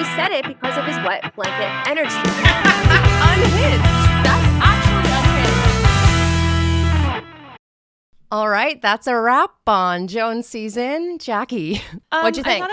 She said it because of his wet blanket energy. Unhinged. That's actually unhinged. All right, that's a wrap on Joan season. Jackie, what'd you think?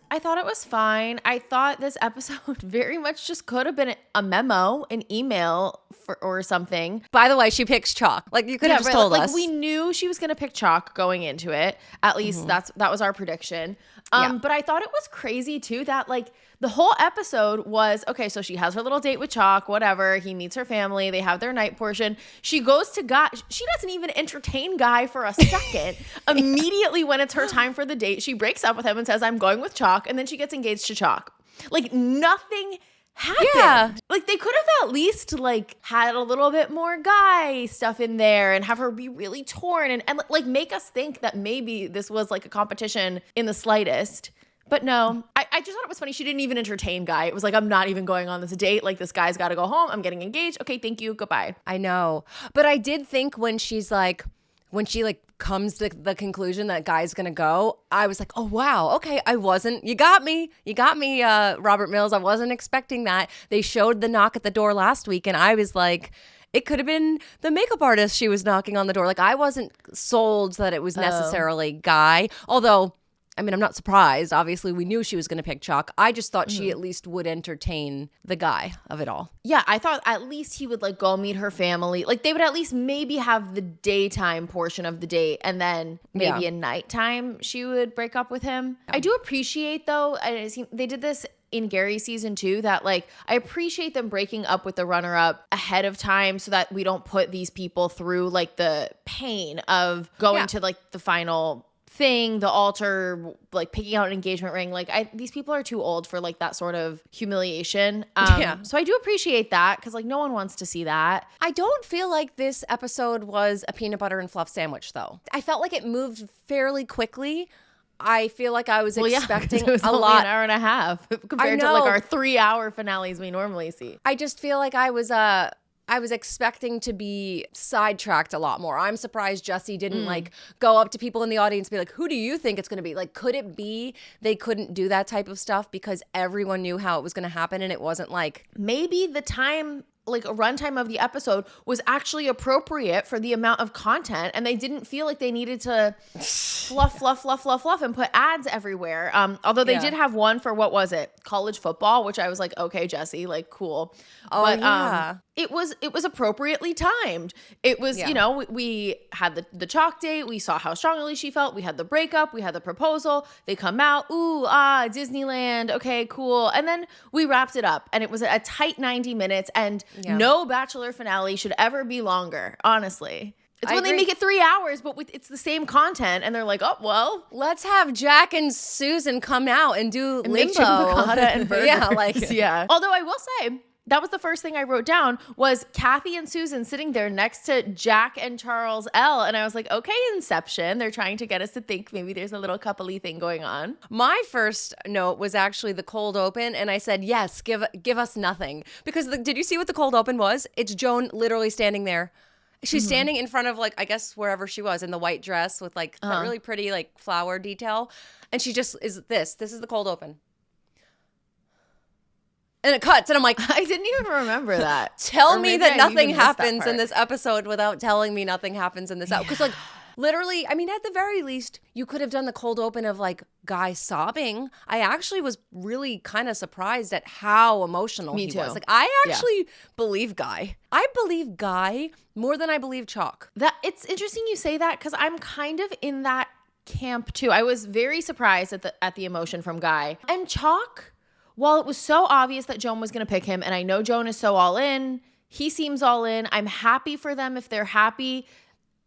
I thought it was fine. I thought this episode very much just could have been a memo, an email or something. By the way, she picks chalk. Like you could have just told us. Like we knew she was going to pick chalk going into it. At least that was our prediction. But I thought it was crazy too that like the whole episode was, okay, so she has her little date with Chalk, whatever. He meets her family. They have their night portion. She goes to Guy. She doesn't even entertain Guy for a second. Immediately when it's her time for the date, she breaks up with him and says, I'm going with Chalk. And then she gets engaged to Chalk. Like nothing happened. Yeah. Like they could have at least like had a little bit more Guy stuff in there and have her be really torn and like make us think that maybe this was like a competition in the slightest. But no, I just thought it was funny. She didn't even entertain Guy. It was like, I'm not even going on this date. Like, this guy's got to go home. I'm getting engaged. Okay, thank you. Goodbye. I know. But I did think when she comes to the conclusion that Guy's going to go, I was like, oh, wow. Okay, you got me, Robert Mills. I wasn't expecting that. They showed the knock at the door last week, and I was like, it could have been the makeup artist she was knocking on the door. Like, I wasn't sold that it was necessarily Guy. Although, I mean, I'm not surprised. Obviously, we knew she was going to pick Chalk. I just thought she at least would entertain the Guy of it all. Yeah, I thought at least he would like go meet her family. Like they would at least maybe have the daytime portion of the date and then maybe a nighttime she would break up with him. I do appreciate though, and they did this in Gary's season 2, that like I appreciate them breaking up with the runner-up ahead of time so that we don't put these people through like the pain of going to like the final thing, the altar, like picking out an engagement ring. Like these people are too old for like that sort of humiliation. So I do appreciate that because like no one wants to see that. I don't feel like this episode was a peanut butter and fluff sandwich though. I felt like it moved fairly quickly. I feel like I was expecting it was a only lot. an hour and a half compared to like our 3-hour finales we normally see. I just feel like I was expecting to be sidetracked a lot more. I'm surprised Jesse didn't like go up to people in the audience and be like, who do you think it's going to be? Like, could it be they couldn't do that type of stuff because everyone knew how it was going to happen and it wasn't like... Maybe the time, like a runtime of the episode was actually appropriate for the amount of content and they didn't feel like they needed to fluff and put ads everywhere. Although they did have one for, what was it? College football, which I was like, okay, Jesse, like cool. But it was appropriately timed. It was, you know, we had the Chalk date. We saw how strongly she felt. We had the breakup. We had the proposal. They come out. Ooh, Disneyland. Okay, cool. And then we wrapped it up and it was a tight 90 minutes and no Bachelor finale should ever be longer, honestly. It's when they make it 3 hours, but it's the same content, and they're like, "Oh well, let's have Jack and Susan come out and do limbo, make piccata and burgers." yeah. Although I will say that was the first thing I wrote down was Kathy and Susan sitting there next to Jack and Charles L. And I was like, okay, Inception. They're trying to get us to think maybe there's a little couple-y thing going on. My first note was actually the cold open. And I said, yes, give us nothing. Because did you see what the cold open was? It's Joan literally standing there. She's standing in front of like, I guess wherever she was in the white dress with like that really pretty like flower detail. And she just is this is the cold open. And it cuts, and I'm like, I didn't even remember that. Tell me that nothing happens in this episode without telling me nothing happens in this episode. Because, like, literally, I mean, at the very least, you could have done the cold open of, like, Guy sobbing. I actually was really kind of surprised at how emotional he was. Like, I actually believe Guy. I believe Guy more than I believe Chalk. It's interesting you say that because I'm kind of in that camp, too. I was very surprised at the emotion from Guy. And Chalk... While it was so obvious that Joan was going to pick him, and I know Joan is so all in, he seems all in, I'm happy for them if they're happy,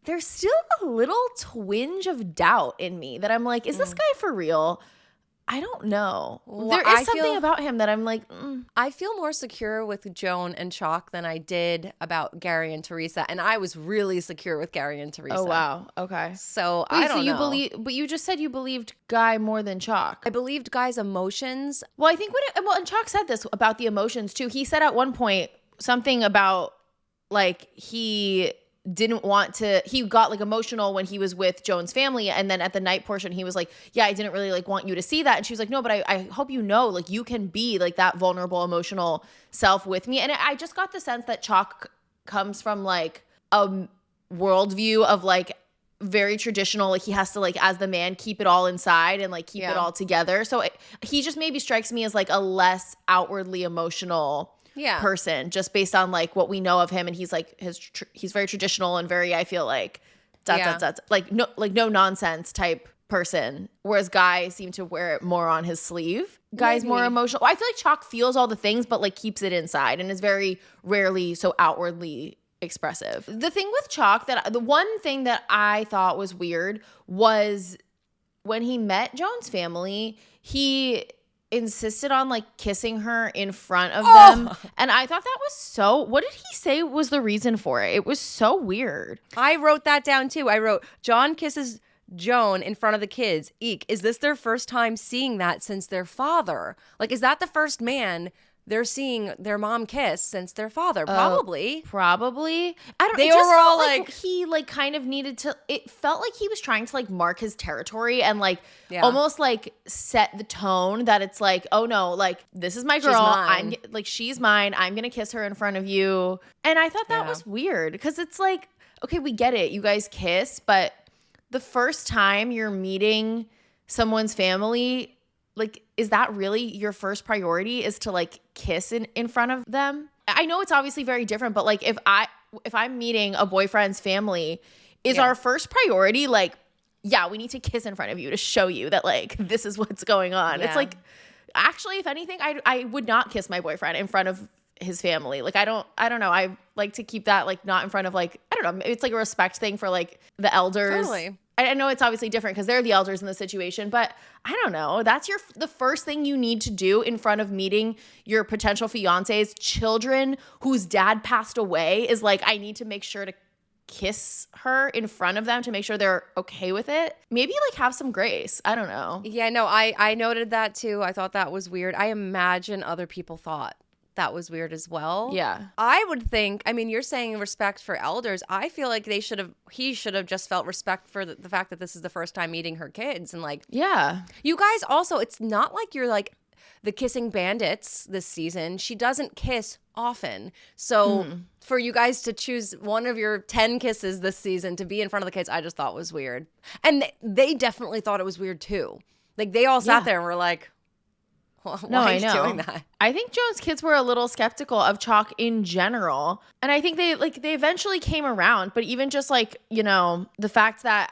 there's still a little twinge of doubt in me that I'm like, is this guy for real? I don't know. Well, there is something about him that I'm like, I feel more secure with Joan and Chalk than I did about Gary and Teresa. And I was really secure with Gary and Teresa. Oh, wow. Okay. So I don't know. But you just said you believed Guy more than Chalk. I believed Guy's emotions. Well, I think and Chalk said this about the emotions too. He said at one point something about like he didn't want to, he got like emotional when he was with Joan's family. And then at the night portion, he was like, yeah, I didn't really like want you to see that. And she was like, no, but I hope you know, like you can be like that vulnerable, emotional self with me. And I just got the sense that Chalk comes from like a worldview of like very traditional, like he has to like as the man keep it all inside and like keep it all together. So he just maybe strikes me as like a less outwardly emotional person, just based on like what we know of him. And he's like he's very traditional and very, I feel like like no nonsense type person, whereas Guy seemed to wear it more on his sleeve. Guy's more emotional. I feel like Chalk feels all the things but like keeps it inside and is very rarely so outwardly expressive. The thing with Chalk, the one thing that I thought was weird was when he met Joan's family, he insisted on like kissing her in front of them. And I thought that was so, what did he say was the reason for it? It was so weird. I wrote that down too. I wrote, John kisses Joan in front of the kids. Eek, is this their first time seeing that since their father? Like, is that the first man they're seeing their mom kiss since their father? Probably. Probably. I don't know. They were all like he like kind of needed to, it felt like he was trying to like mark his territory and like almost like set the tone that it's like, oh no, like this is my girl. I'm like, she's mine. I'm going to kiss her in front of you. And I thought that was weird because it's like, okay, we get it. You guys kiss, but the first time you're meeting someone's family, like, is that really your first priority is to like kiss in front of them? I know it's obviously very different, but like if I'm meeting a boyfriend's family, is our first priority like, yeah, we need to kiss in front of you to show you that like this is what's going on. It's like, actually, if anything, I would not kiss my boyfriend in front of his family. Like I don't know. I like to keep that like not in front of like, I don't know. It's like a respect thing for like the elders. Totally. I know it's obviously different because they're the elders in the situation, but I don't know. That's the first thing you need to do in front of meeting your potential fiance's children whose dad passed away is like, I need to make sure to kiss her in front of them to make sure they're okay with it. Maybe like have some grace. I don't know. Yeah, no, I noted that too. I thought that was weird. I imagine other people thought that was weird as well. Yeah. I would think, I mean, you're saying respect for elders. I feel like he should have just felt respect for the fact that this is the first time meeting her kids. And like, yeah. You guys also, it's not like you're like the kissing bandits this season. She doesn't kiss often. So for you guys to choose one of your 10 kisses this season to be in front of the kids, I just thought was weird. And they definitely thought it was weird too. Like they all sat there and were like, well, why is he doing that? I think Joan's kids were a little skeptical of Chalk in general. And I think they eventually came around. But even just like, you know, the fact that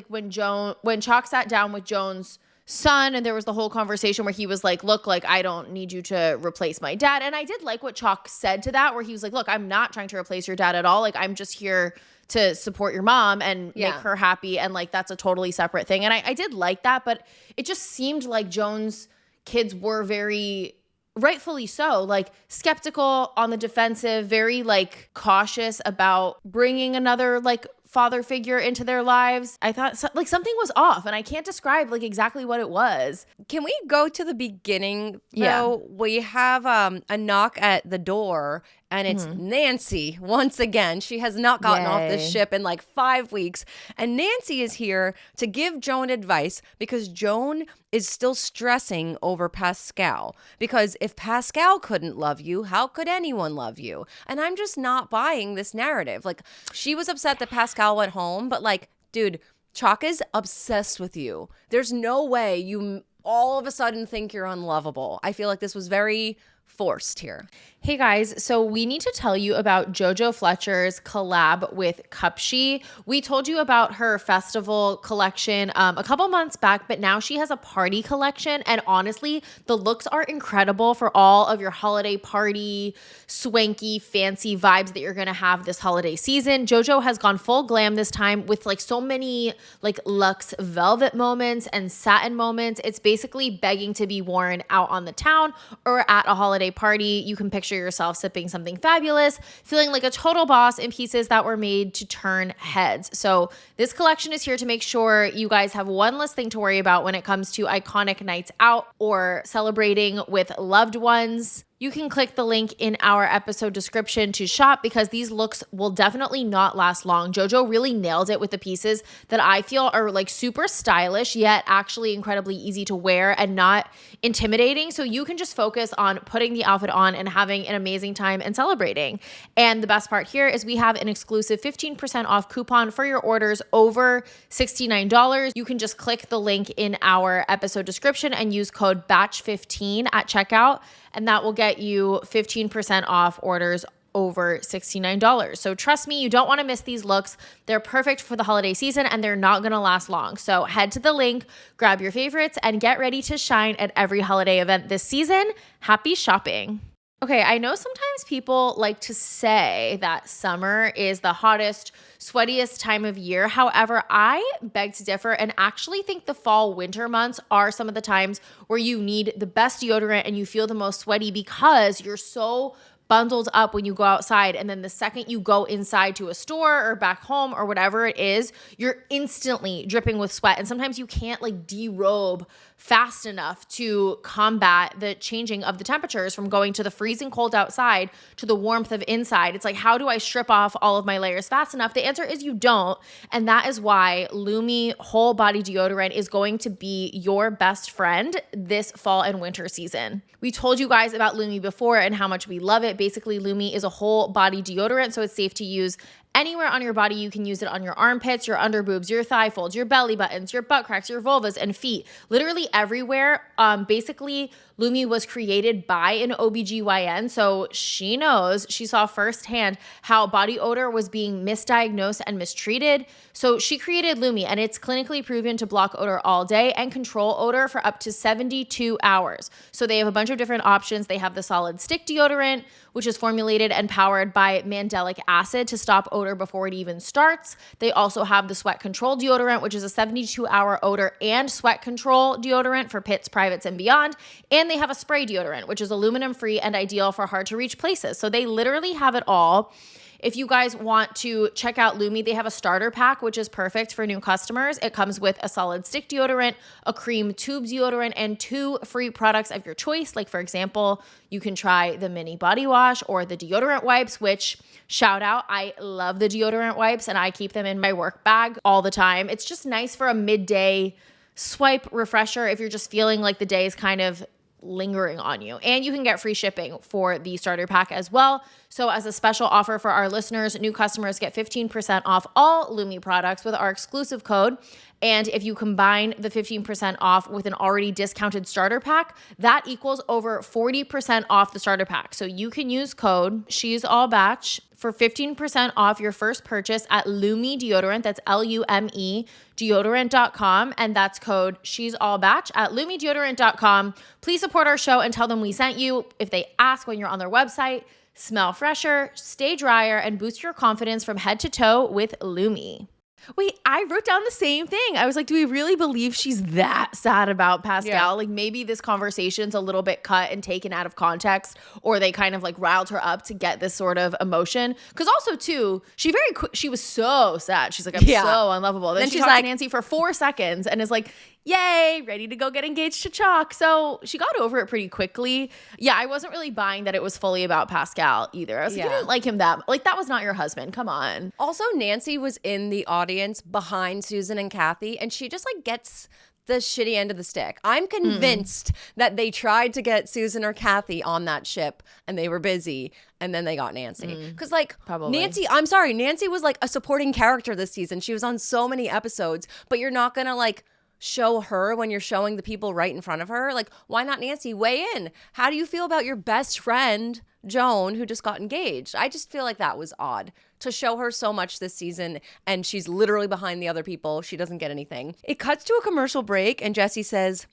when Chalk sat down with Joan's son and there was the whole conversation where he was like, look, like I don't need you to replace my dad. And I did like what Chalk said to that, where he was like, look, I'm not trying to replace your dad at all. Like I'm just here to support your mom and make her happy. And like, that's a totally separate thing. And I did like that, but it just seemed like Joan's kids were very, rightfully so, like skeptical, on the defensive, very like cautious about bringing another like father figure into their lives. I thought like something was off and I can't describe like exactly what it was. Can we go to the beginning though? We have a knock at the door and it's Nancy once again. She has not gotten off this ship in like 5 weeks. And Nancy is here to give Joan advice because Joan is still stressing over Pascal. Because if Pascal couldn't love you, how could anyone love you? And I'm just not buying this narrative. Like she was upset that Pascal went home, but like, dude, Chalk is obsessed with you. There's no way you all of a sudden think you're unlovable. I feel like this was very forced here. Hey guys, so we need to tell you about JoJo Fletcher's collab with Cupshe. We told you about her festival collection a couple months back, but now she has a party collection. And honestly, the looks are incredible for all of your holiday party, swanky, fancy vibes that you're going to have this holiday season. JoJo has gone full glam this time with like so many like luxe velvet moments and satin moments. It's basically begging to be worn out on the town or at a holiday party. You can picture yourself sipping something fabulous, feeling like a total boss in pieces that were made to turn heads. So this collection is here to make sure you guys have one less thing to worry about when it comes to iconic nights out or celebrating with loved ones. You can click the link in our episode description to shop because these looks will definitely not last long. JoJo really nailed it with the pieces that I feel are like super stylish, yet actually incredibly easy to wear and not intimidating. So you can just focus on putting the outfit on and having an amazing time and celebrating. And the best part here is we have an exclusive 15% off coupon for your orders over $69. You can just click the link in our episode description and use code BATCH15 at checkout, and that will get you 15% off orders over $69. So trust me, you don't want to miss these looks. They're perfect for the holiday season and they're not going to last long. So head to the link, grab your favorites, and get ready to shine at every holiday event this season. Happy shopping. Okay, I know sometimes people like to say that summer is the hottest, sweatiest time of year. However, I beg to differ and actually think the fall, winter months are some of the times where you need the best deodorant and you feel the most sweaty because you're so bundled up when you go outside. And then the second you go inside to a store or back home or whatever it is, you're instantly dripping with sweat. And sometimes you can't like derobe fast enough to combat the changing of the temperatures from going to the freezing cold outside to the warmth of inside. It's like, how do I strip off all of my layers fast enough? The answer is you don't. And that is why Lumi whole body deodorant is going to be your best friend this fall and winter season. We told you guys about Lumi before and how much we love it. Basically, Lumi is a whole body deodorant, so it's safe to use anywhere on your body. You can use it on your armpits, your under boobs, your thigh folds, your belly buttons, your butt cracks, your vulvas, and feet. Literally everywhere. Basically, Lumi was created by an OBGYN, so she knows, she saw firsthand how body odor was being misdiagnosed and mistreated. So she created Lumi, and it's clinically proven to block odor all day and control odor for up to 72 hours. So they have a bunch of different options. They have the solid stick deodorant, which is formulated and powered by mandelic acid to stop odor before it even starts. They also have the sweat control deodorant, which is a 72-hour odor and sweat control deodorant for pits, privates, and beyond. And they have a spray deodorant, which is aluminum-free and ideal for hard-to-reach places. So they literally have it all. If you guys want to check out Lumi, they have a starter pack, which is perfect for new customers. It comes with a solid stick deodorant, a cream tube deodorant, and 2 free products of your choice. Like, for example, you can try the mini body wash or the deodorant wipes, which, shout out, I love the deodorant wipes and I keep them in my work bag all the time. It's just nice for a midday swipe refresher if you're just feeling like the day is kind of lingering on you. And you can get free shipping for the starter pack as well. So as a special offer for our listeners, new customers get 15% off all Lumi products with our exclusive code. And if you combine the 15% off with an already discounted starter pack, that equals over 40% off the starter pack. So you can use code She's All Batch for 15% off your first purchase at Lumi Deodorant. That's Lume deodorant.com. And that's code She's All Batch at lumedeodorant.com. Please support our show and tell them we sent you. If they ask when you're on their website, smell fresher, stay drier, and boost your confidence from head to toe with Lumi. Wait, I wrote down the same thing. I was like, do we really believe she's that sad about Pascal? Yeah. Like, maybe this conversation's a little bit cut and taken out of context, or they kind of like riled her up to get this sort of emotion. Because also, too, she was so sad. She's like, I'm so unlovable. Then she talked to Nancy for 4 seconds and is like, yay, ready to go get engaged to Chalk. So she got over it pretty quickly. Yeah, I wasn't really buying that it was fully about Pascal either. I was like, you didn't like him that was not your husband. Come on. Also, Nancy was in the audience behind Susan and Kathy, and she just like gets the shitty end of the stick. I'm convinced that they tried to get Susan or Kathy on that ship and they were busy, and then they got Nancy. Because Probably. Nancy was like a supporting character this season. She was on so many episodes, but you're not gonna like show her when you're showing the people right in front of her. Like, why not Nancy? Weigh in. How do you feel about your best friend, Joan, who just got engaged? I just feel like that was odd to show her so much this season, and she's literally behind the other people. She doesn't get anything. It cuts to a commercial break, and Jessie says,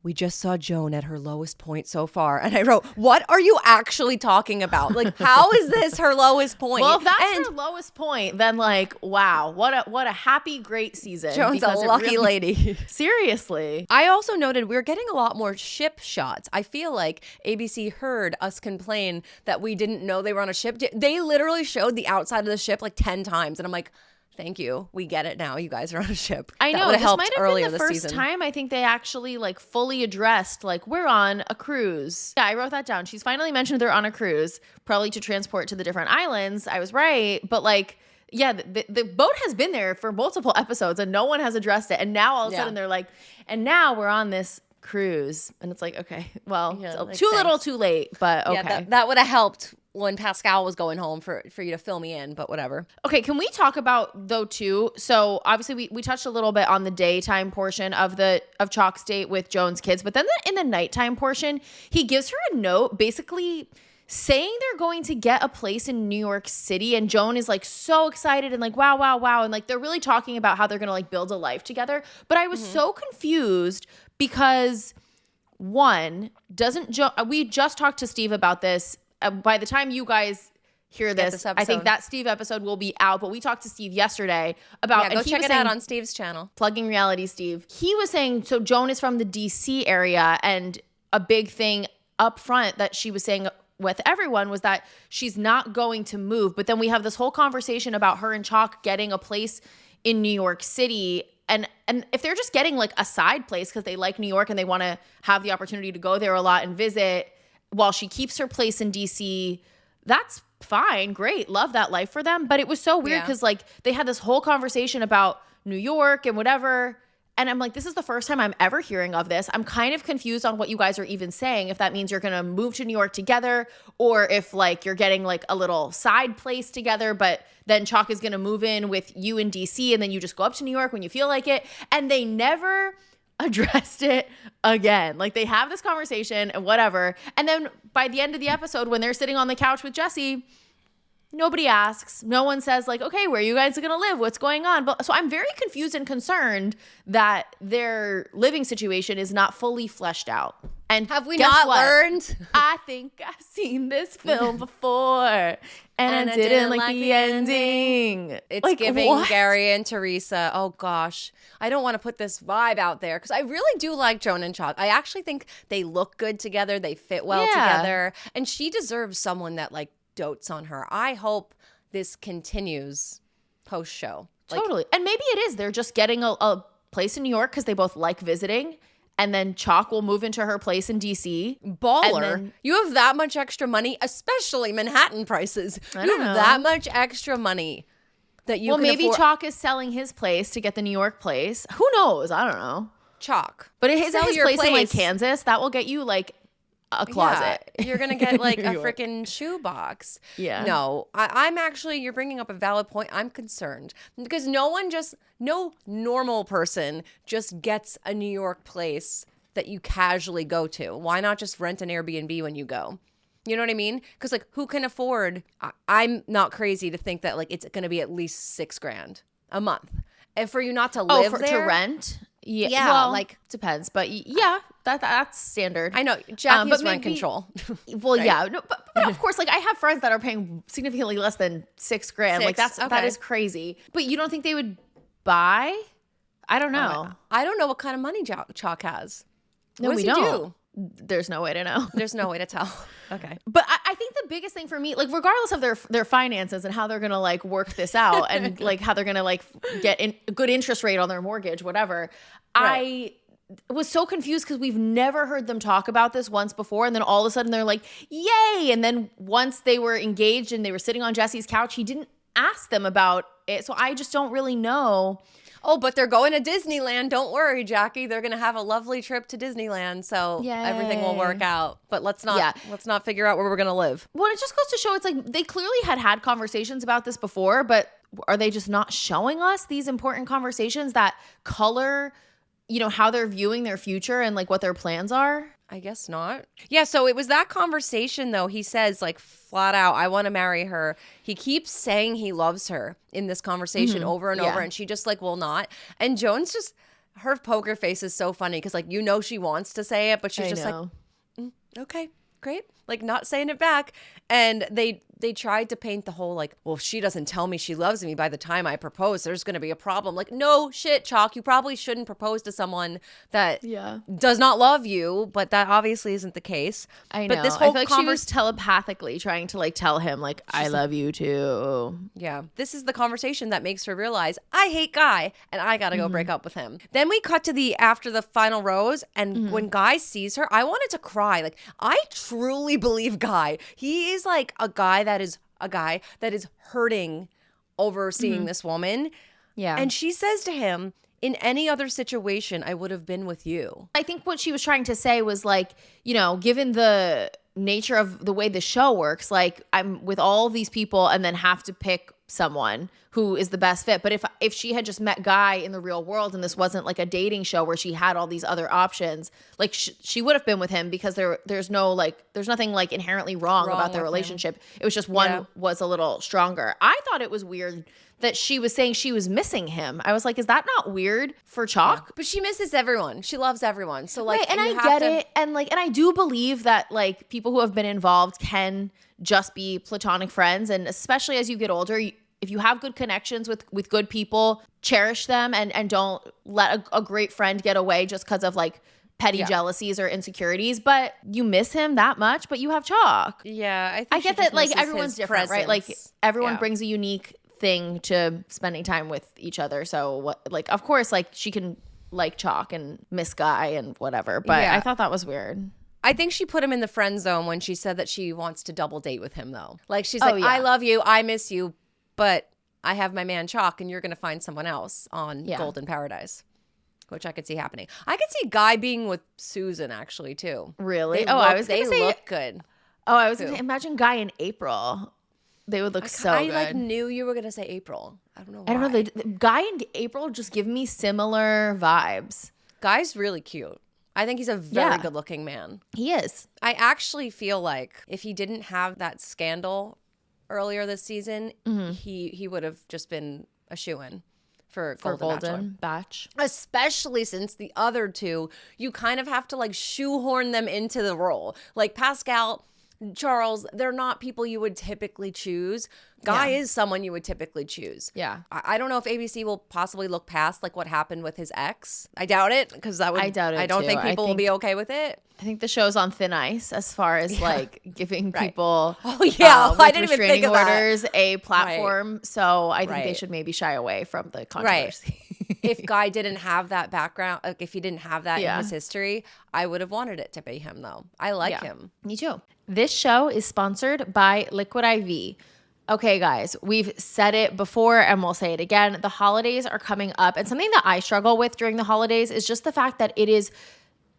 "We just saw Joan at her lowest point so far." And I wrote, what are you actually talking about? Like, how is this her lowest point? Well, if that's her lowest point, then like, wow, what a happy, great season. Joan's a lucky lady. Seriously. I also noted we're getting a lot more ship shots. I feel like ABC heard us complain that we didn't know they were on a ship. They literally showed the outside of the ship like 10 times. And I'm like, Thank you. We get it now. You guys are on a ship. I know. That would've This helped might have earlier been the this first season. time I think they actually like fully addressed like we're on a cruise. Yeah, I wrote that down. She's finally mentioned they're on a cruise, probably to transport to the different islands. I was right, but like, yeah, the boat has been there for multiple episodes and no one has addressed it. And now all of a sudden they're like, and now we're on this cruise, and it's like, okay, well, like, too little, thanks. too late, but okay. Yeah, that would have helped when Pascal was going home for you to fill me in, but whatever. Okay, can we talk about though too? So obviously we touched a little bit on the daytime portion of Chalk's date with Joan's kids, but then in the nighttime portion, he gives her a note basically saying they're going to get a place in New York City, and Joan is like so excited and like wow, and like they're really talking about how they're gonna like build a life together. But I was so confused because one, we just talked to Steve about this. By the time you guys hear this I think that Steve episode will be out, but we talked to Steve yesterday about go check it out on Steve's channel. Plugging Reality Steve. He was saying, so Joan is from the DC area, and a big thing up front that she was saying with everyone was that she's not going to move. But then we have this whole conversation about her and Chalk getting a place in New York City. And if they're just getting like a side place because they like New York and they want to have the opportunity to go there a lot and visit while she keeps her place in DC, that's fine. Great. Love that life for them. But it was so weird because like they had this whole conversation about New York and whatever. And I'm like, this is the first time I'm ever hearing of this. I'm kind of confused on what you guys are even saying. If that means you're going to move to New York together, or if like you're getting like a little side place together, but then Chalk is going to move in with you in DC and then you just go up to New York when you feel like it. And they never addressed it again. Like they have this conversation and whatever. And then by the end of the episode, when they're sitting on the couch with Jesse, nobody asks. No one says like, okay, where are you guys going to live? What's going on? But so I'm very confused and concerned that their living situation is not fully fleshed out. And have we guess not what? learned? I think I've seen this film before, and I didn't like the ending. It's like, giving what? Gary and Teresa. Oh gosh, I don't want to put this vibe out there because I really do like Joan and Chalk. I actually think they look good together. They fit well together, and she deserves someone that like dotes on her. I hope this continues post show. Totally. And maybe it is. They're just getting a place in New York because they both like visiting. And then Chalk will move into her place in DC. Baller. You have that much extra money, especially Manhattan prices. You have that much extra money that you can maybe afford. Chalk is selling his place to get the New York place. Who knows? I don't know. Chalk. But his place in like Kansas, that will get you like a closet. Yeah, you're gonna get like a freaking shoebox. Yeah. No, I'm actually, you're bringing up a valid point. I'm concerned because no normal person just gets a New York place that you casually go to. Why not just rent an Airbnb when you go? You know what I mean? Because like who can afford, I'm not crazy to think that like it's gonna be at least $6,000 a month. And for you not to live there. To rent? Yeah. Well, like depends, but yeah, that's standard. I know Jackie's but rent control. Well, right? Yeah, no, but of course, like I have friends that are paying significantly less than $6,000. Like that is crazy. But you don't think they would buy? I don't know. I don't know what kind of money Chalk has. No, what does we he don't. do? There's no way to know. There's no way to tell. Okay. But I think the biggest thing for me, like regardless of their finances and how they're gonna like work this out and like how they're gonna like get a good interest rate on their mortgage, whatever. Right. I was so confused because we've never heard them talk about this once before, and then all of a sudden they're like, "Yay!" And then once they were engaged and they were sitting on Jesse's couch, he didn't ask them about it. So I just don't really know. Oh, but they're going to Disneyland. Don't worry, Jackie. They're going to have a lovely trip to Disneyland, so everything will work out. But let's not figure out where we're going to live. Well, it just goes to show it's like they clearly had conversations about this before, but are they just not showing us these important conversations that color, how they're viewing their future and like what their plans are? I guess not. Yeah, so it was that conversation, though. He says, like, flat out, I want to marry her. He keeps saying he loves her in this conversation over and over, and she just, like, will not. And Joan's just, her poker face is so funny because, like, she wants to say it, but she's just like, okay, great. Like, not saying it back. And they they tried to paint the whole like, well, if she doesn't tell me she loves me by the time I propose, there's going to be a problem. Like, no shit, Chalk. You probably shouldn't propose to someone that does not love you, but that obviously isn't the case. I know. But this whole I feel like she was telepathically trying to like tell him like, I love you too. Yeah. This is the conversation that makes her realize I hate Guy and I got to go break up with him. Then we cut to after the final rose, and when Guy sees her, I wanted to cry. Like, I truly believe Guy. He is like a guy that is hurting over seeing this woman. Yeah. And she says to him, in any other situation, I would have been with you. I think what she was trying to say was like, you know, given the nature of the way the show works, like I'm with all these people and then have to pick someone who is the best fit. But if she had just met Guy in the real world and this wasn't like a dating show where she had all these other options, like she would have been with him because there's nothing like inherently wrong about their relationship. It was just one was a little stronger. I thought it was weird that she was saying she was missing him. I was like, is that not weird for Chalk? Yeah. But she misses everyone. She loves everyone. So like, right, and I get it. And like, and I do believe that like people who have been involved can just be platonic friends. And especially as you get older, if you have good connections with good people, cherish them and don't let a great friend get away just because of like petty jealousies or insecurities. But you miss him that much, but you have Chalk. Yeah, I get that like everyone's different, presence. right? Like everyone brings a unique thing to spending time with each other. So what, like, of course, like she can like Chalk and miss Guy and whatever. But I thought that was weird. I think she put him in the friend zone when she said that she wants to double date with him, though. Like, she's like, I love you, I miss you, but I have my man Chalk, and you're going to find someone else on Golden Paradise, which I could see happening. I could see Guy being with Susan, actually, too. Really? They look good. Oh, I was going to imagine Guy and April. They would look so good. I like knew you were going to say April. I don't know why. I don't know. Guy and April just give me similar vibes. Guy's really cute. I think he's a very good-looking man. He is. I actually feel like if he didn't have that scandal earlier this season, he would have just been a shoo-in for Golden Bachelor. Especially since the other two, you kind of have to like shoehorn them into the role. Like Pascal, Charles, they're not people you would typically choose. Guy is someone you would typically choose. Yeah. I don't know if ABC will possibly look past like what happened with his ex. I doubt it, because I doubt it. I don't think people will be okay with it. I think the show's on thin ice as far as like giving people I didn't even think of orders a platform. Right. So I think they should maybe shy away from the controversy. Right. If Guy didn't have that background, like if he didn't have that in his history, I would have wanted it to be him though. I like him. Me too. This show is sponsored by Liquid IV. Okay, guys, we've said it before and we'll say it again. The holidays are coming up, and something that I struggle with during the holidays is just the fact that it is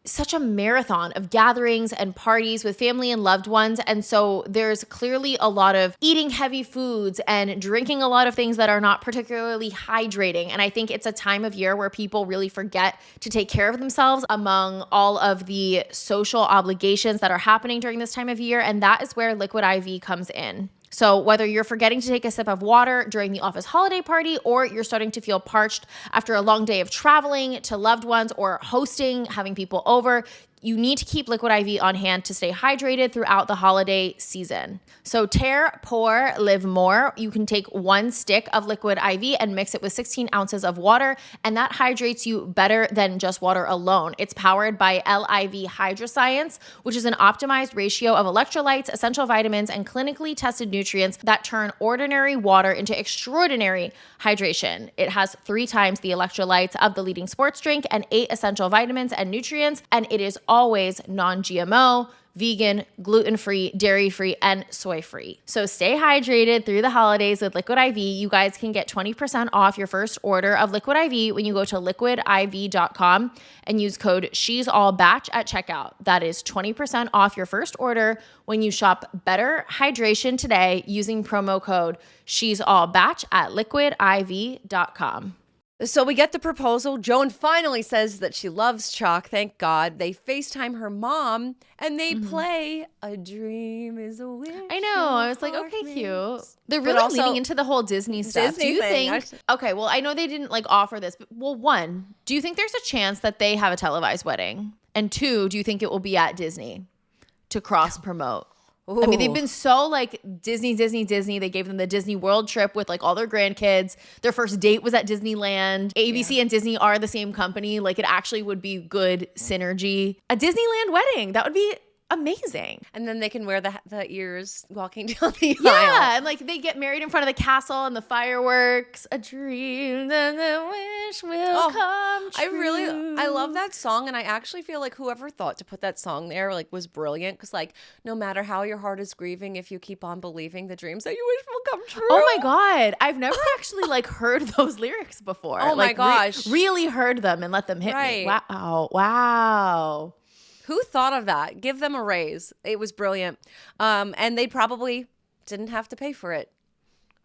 such a marathon of gatherings and parties with family and loved ones. And so there's clearly a lot of eating heavy foods and drinking a lot of things that are not particularly hydrating. And I think it's a time of year where people really forget to take care of themselves among all of the social obligations that are happening during this time of year. And that is where Liquid IV comes in. So whether you're forgetting to take a sip of water during the office holiday party, or you're starting to feel parched after a long day of traveling to loved ones or hosting, having people over, you need to keep Liquid IV on hand to stay hydrated throughout the holiday season. So tear, pour, live more. You can take one stick of Liquid IV and mix it with 16 ounces of water, and that hydrates you better than just water alone. It's powered by LIV Hydroscience, which is an optimized ratio of electrolytes, essential vitamins, and clinically tested nutrients that turn ordinary water into extraordinary hydration. It has 3 times the electrolytes of the leading sports drink and 8 essential vitamins and nutrients, and it is always non-GMO, vegan, gluten-free, dairy-free, and soy-free. So stay hydrated through the holidays with Liquid IV. You guys can get 20% off your first order of Liquid IV when you go to liquidiv.com and use code SHE'SALLBATCH at checkout. That is 20% off your first order when you shop Better Hydration today using promo code SHE'SALLBATCH at liquidiv.com. So we get the proposal. Joan finally says that she loves Chalk. Thank God. They FaceTime her mom and they play A Dream is a Wish. I know. I was like, okay, cute. They're really leaning into the whole Disney stuff. Do you think? Okay, well, I know they didn't like offer this, but well, 1, do you think there's a chance that they have a televised wedding? And 2, do you think it will be at Disney to cross promote? I mean, they've been so like Disney. They gave them the Disney World trip with like all their grandkids. Their first date was at Disneyland. ABC and Disney are the same company. Like it actually would be good synergy. A Disneyland wedding. That would be amazing. And then they can wear the ears walking down the aisle. Yeah, and like they get married in front of the castle and the fireworks. A dream and a wish will come true. I love that song, and I actually feel like whoever thought to put that song there like was brilliant, because like no matter how your heart is grieving, if you keep on believing, the dreams that you wish will come true. Oh my God, I've never actually like heard those lyrics before. Oh my gosh, really heard them and let them hit me. Wow. Who thought of that? Give them a raise. It was brilliant. And they probably didn't have to pay for it,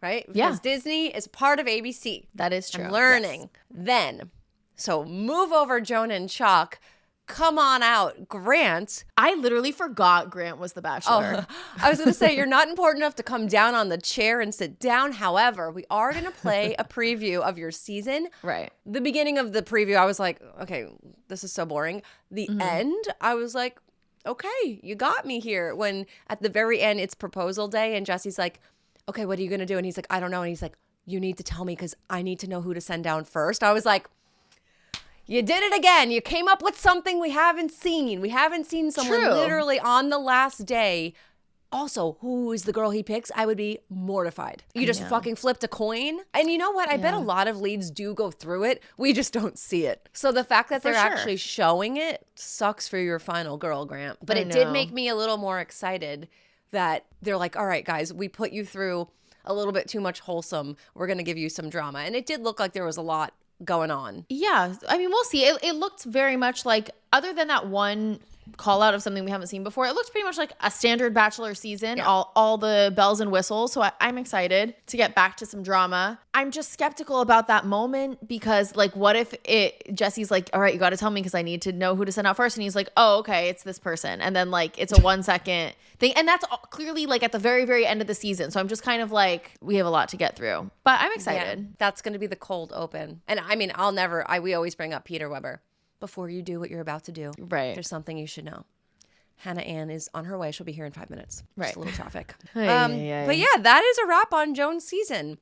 right? Because Disney is part of ABC. That is true. I'm learning. Yes. Then, so move over, Joan and Chuck. Come on out, Grant. I literally forgot Grant was the Bachelor. Oh, I was going to say, you're not important enough to come down on the chair and sit down. However, we are going to play a preview of your season. Right. The beginning of the preview, I was like, okay, this is so boring. The end, I was like, okay, you got me here. When at the very end, it's proposal day, and Jesse's like, okay, what are you going to do? And he's like, I don't know. And he's like, you need to tell me because I need to know who to send down first. I was like, you did it again. You came up with something we haven't seen. We haven't seen someone literally on the last day. Also, who is the girl he picks? I would be mortified. You just fucking flipped a coin. And you know what? I bet a lot of leads do go through it. We just don't see it. So the fact that they're actually showing it sucks for your final girl, Grant. But it did make me a little more excited that they're like, all right, guys, we put you through a little bit too much wholesome. We're going to give you some drama. And it did look like there was a lot going on. Yeah. I mean, we'll see. It looked very much like, other than that one call out of something we haven't seen before, it looks pretty much like a standard Bachelor season, all the bells and whistles. So I'm excited to get back to some drama. I'm just skeptical about that moment because like, what if Jesse's like, all right, you got to tell me because I need to know who to send out first. And he's like, oh, okay, it's this person. And then like, it's a 1 second thing. And that's clearly like at the very, very end of the season. So I'm just kind of like, we have a lot to get through, but I'm excited. Yeah, that's going to be the cold open. And I mean, we always bring up Peter Weber. Before you do what you're about to do, there's something you should know. Hannah Ann is on her way. She'll be here in 5 minutes. Just a little traffic. But yeah, that is a wrap on Joan's season.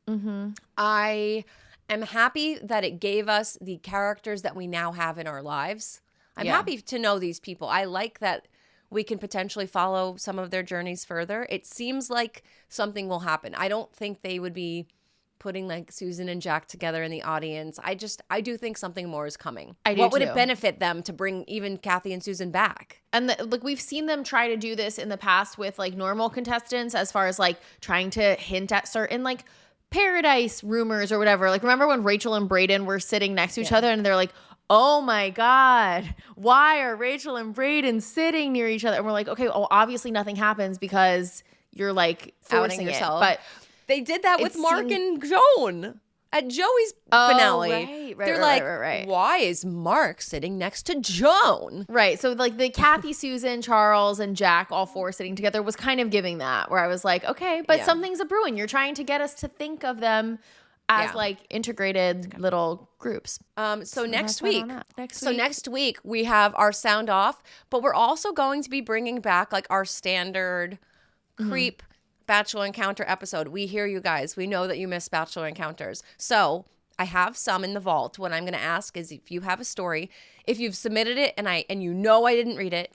I am happy that it gave us the characters that we now have in our lives. I'm happy to know these people. I like that we can potentially follow some of their journeys further. It seems like something will happen. I don't think they would be putting like Susan and Jack together in the audience. I do think something more is coming. What would it benefit them to bring even Kathy and Susan back? And like we've seen them try to do this in the past with like normal contestants, as far as like trying to hint at certain like paradise rumors or whatever. Like remember when Rachel and Brayden were sitting next to each other and they're like, oh my God, why are Rachel and Brayden sitting near each other? And we're like, okay, well, obviously nothing happens because you're like forcing yourself. But they did that with Mark and Joan at Joey's finale. They're like, why is Mark sitting next to Joan? Right. So like the Kathy, Susan, Charles, and Jack, all four sitting together was kind of giving that, where I was like, okay, but something's a brewing. You're trying to get us to think of them as like integrated little groups. So next week we have our sound off, but we're also going to be bringing back like our standard creep Bachelor Encounter episode. We hear you guys. We know that you miss Bachelor Encounters. So I have some in the vault. What I'm going to ask is if you have a story, if you've submitted it and you know I didn't read it,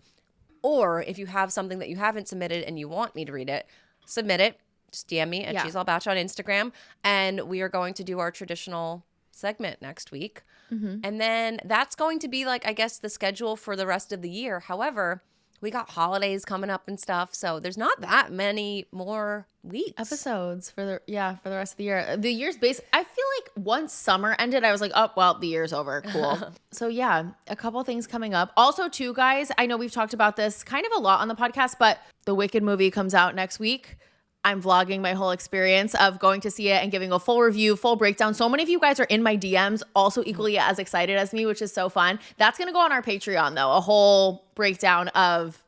or if you have something that you haven't submitted and you want me to read it, submit it. Just DM me at She's All Bachelor on Instagram. And we are going to do our traditional segment next week. And then that's going to be like, I guess, the schedule for the rest of the year. However, we got holidays coming up and stuff, so there's not that many more weeks. Episodes for the rest of the year. The year's base. I feel like once summer ended, I was like, oh, well, the year's over. Cool. So yeah, a couple things coming up. Also, too, guys, I know we've talked about this kind of a lot on the podcast, but the Wicked movie comes out next week. I'm vlogging my whole experience of going to see it and giving a full review, full breakdown. So many of you guys are in my DMs, also equally as excited as me, which is so fun. That's going to go on our Patreon, though, a whole breakdown of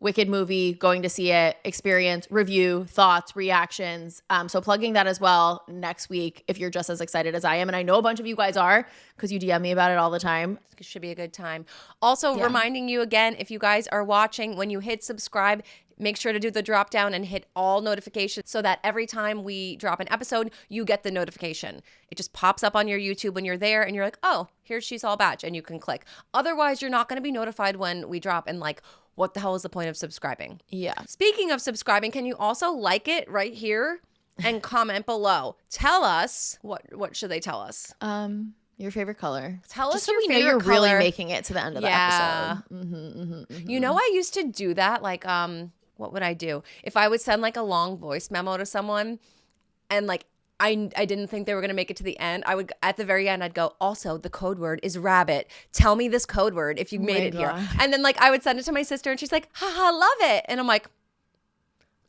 Wicked movie, going to see it, experience, review, thoughts, reactions. So plugging that as well next week if you're just as excited as I am. And I know a bunch of you guys are because you DM me about it all the time. It should be a good time. Also, reminding you again, if you guys are watching, when you hit subscribe, make sure to do the drop down and hit all notifications so that every time we drop an episode, you get the notification. It just pops up on your YouTube when you're there and you're like, oh, here's She's All Batch, and you can click. Otherwise, you're not going to be notified when we drop, and like, what the hell is the point of subscribing? Yeah. Speaking of subscribing, can you also like it right here and comment below? Tell us, what should they tell us? Your favorite color. Tell us just so your we know favorite you're color. really making it to the end of the episode. You know, I used to do that. Like, what would I do? If I would send like a long voice memo to someone and like, I didn't think they were going to make it to the end. I would, at the very end, I'd go, also, the code word is rabbit. Tell me this code word if you made it here. And then like, I would send it to my sister and she's like, haha, love it. And I'm like,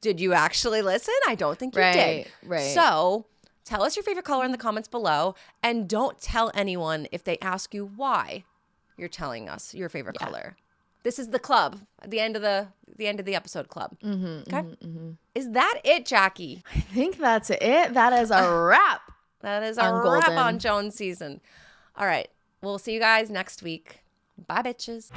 did you actually listen? I don't think you did. Right. So tell us your favorite color in the comments below, and don't tell anyone if they ask you why you're telling us your favorite color. This is the club, the end of the episode club. Okay. Is that it, Jackie? I think that's it. That is a wrap. That is a wrap on Joan's season. All right. We'll see you guys next week. Bye, bitches.